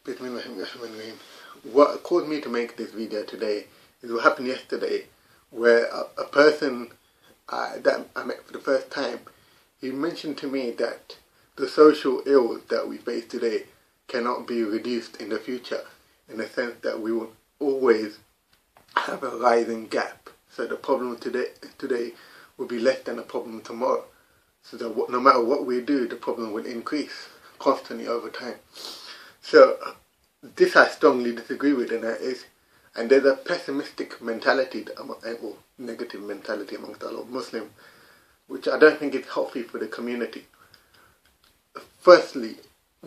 Bismillahirrahmanirrahim. What caused me to make this video today is what happened yesterday, where a person that I met for the first time, he mentioned to me that the social ills that we face today cannot be reduced in the future, in the sense that we will always have a rising gap. So the problem today will be less than the problem tomorrow. So that no matter what we do, the problem will increase constantly over time. So this I strongly disagree with, and there's a pessimistic mentality, or negative mentality amongst a lot of Muslims, which I don't think is healthy for the community. Firstly,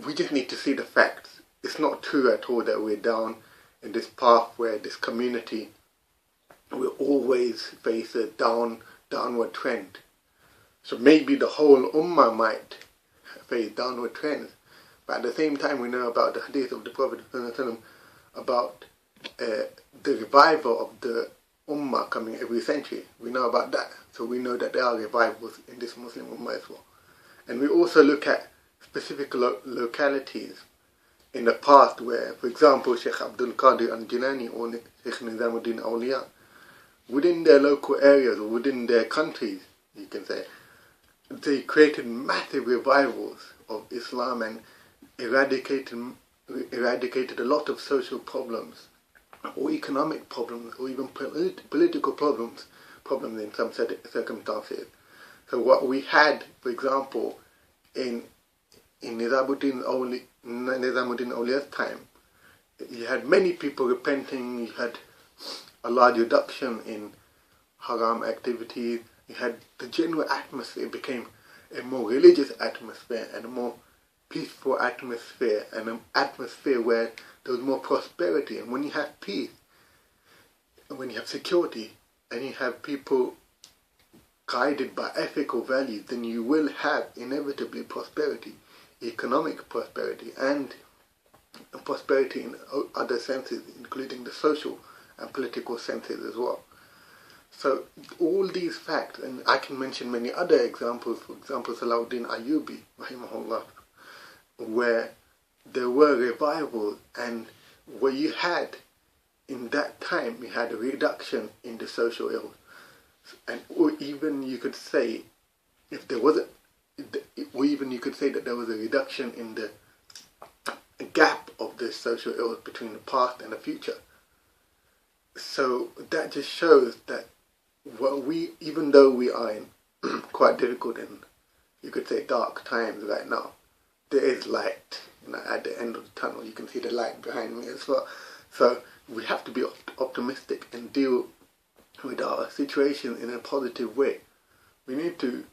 we just need to see the facts. It's not true at all that we're down in this path where this community will always face a downward trend. So maybe the whole ummah might face downward trends, but at the same time we know about the hadith of the Prophet about the revival of the ummah coming every century. We know about that, so we know that there are revivals in this Muslim ummah as well. And we also look at specific localities in the past where, for example, Sheikh Abdul Qadir al-Jilani or Sheikh Nizamuddin Awliya, within their local areas or within their countries, you can say, they created massive revivals of Islam and eradicated a lot of social problems, or economic problems, or even political problems in some circumstances. So what we had, for example, in Nizamuddin Awliya's time, you had many people repenting, you had a large reduction in haram activities, you had the general atmosphere became a more religious atmosphere and a more peaceful atmosphere, and an atmosphere where there was more prosperity. And when you have peace, and when you have security, and you have people guided by ethical values, then you will have inevitably prosperity, economic prosperity, and prosperity in other senses, including the social and political senses as well. So all these facts, and I can mention many other examples, for example Salahuddin Ayyubi, rahimahullah, where there were revivals, and where you had, in that time, you had a reduction in the social ills. And or even you could say, if there wasn't, or even you could say that there was a reduction in the gap of the social ills between the past and the future. So that just shows that even though we are in quite difficult and you could say dark times right now, there is light, at the end of the tunnel. You can see the light behind me as well. So we have to be optimistic and deal with our situation in a positive way. We need to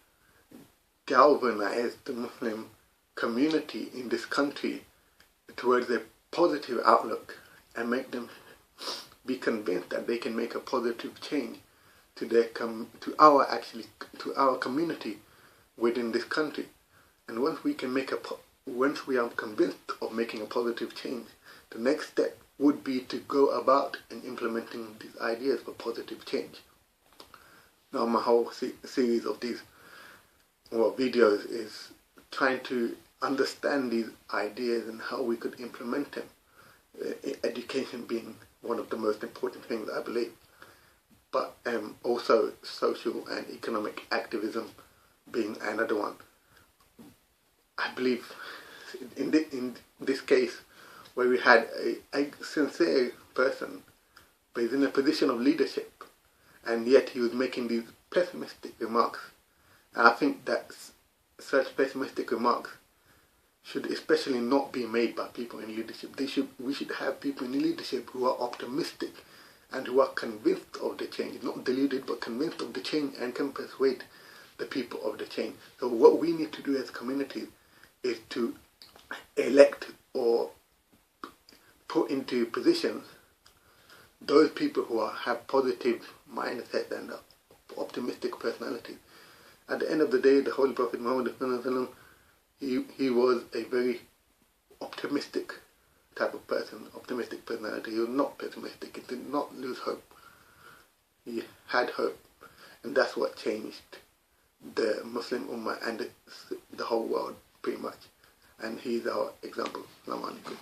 galvanize the Muslim community in this country towards a positive outlook and make them be convinced that they can make a positive change to our community within this country. And once we are convinced of making a positive change, the next step would be to go about and implementing these ideas for positive change. Now my whole series of these videos is trying to understand these ideas and how we could implement them. Education being one of the most important things, I believe, but also social and economic activism being another one. I believe in this case, where we had a sincere person, but he's in a position of leadership, and yet he was making these pessimistic remarks. And I think that such pessimistic remarks should especially not be made by people in leadership. We should have people in leadership who are optimistic and who are convinced of the change, not deluded, but convinced of the change and can persuade the people of the change. So what we need to do as communities is to elect or put into positions those people who have positive mindset and optimistic personality. At the end of the day, the Holy Prophet Muhammad, he was a very optimistic type of person, optimistic personality. He was not pessimistic. He did not lose hope. He had hope, and that's what changed the Muslim Ummah and the whole world pretty much. And he's our example. Assalamu alaikum.